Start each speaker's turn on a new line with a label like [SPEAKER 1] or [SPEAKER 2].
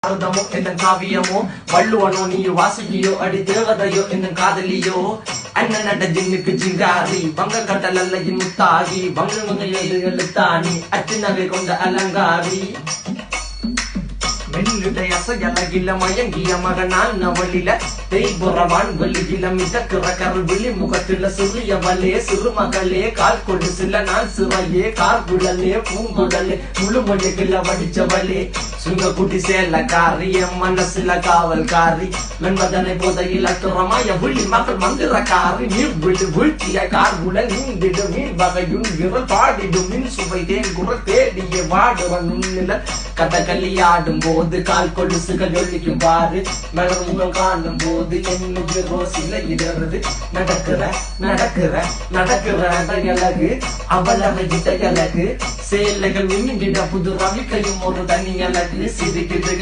[SPEAKER 1] அர்த்தமோ என்ன காவியமோ வள்ளுவனோ நீ வாசுகியோ அடி தேவதையோ என்ன காதலியோ அண்ணன் நட ஜின்னுக்கு ஜிங்காரி வங்க கடல் அல்லையின் முத்தாகி வங்க எழுத்தாணி அச்சு நகை கொண்ட அலங்காரி வெள்ளுடைய அசையலகில மயங்கிய மகனான் நவளில தேய்புறவான் வெளியில மிதக்கிற கருவிழி முகத்தில சிறியவளே சிறுமகளே கால் கொண்டு சில நான் சிறையே கார்குழலே பூங்குடலே முழுமொழிகள வடிச்சவளே சுங்க குட்டி சேலக்காரி என் மனசுல காவல்காரி மென்பதனை போதையில் அத்துறமாய விழி மகள் மந்திரக்காரி நீர் விழி வீழ்த்திய கார்குழல் நீந்திடு மீன் வகையும் விரல் பாடிடும் மின் சுவை தேன் குரல் தேடிய வாடுவன் நுண்ணில கதகளியாடும் போது கால் கொலுசுகள் ஒழிக்கும் பாரு மலர் முகம் காணும் போது என்னுக்கு ரோசில இடறது நடக்கிற நடக்கிற நடக்கிற அழகு அவளவை அழகு சேலைகள் மின்னிட புது ரவிக்கையும் ஒரு தனி அழகு சிரிக்குது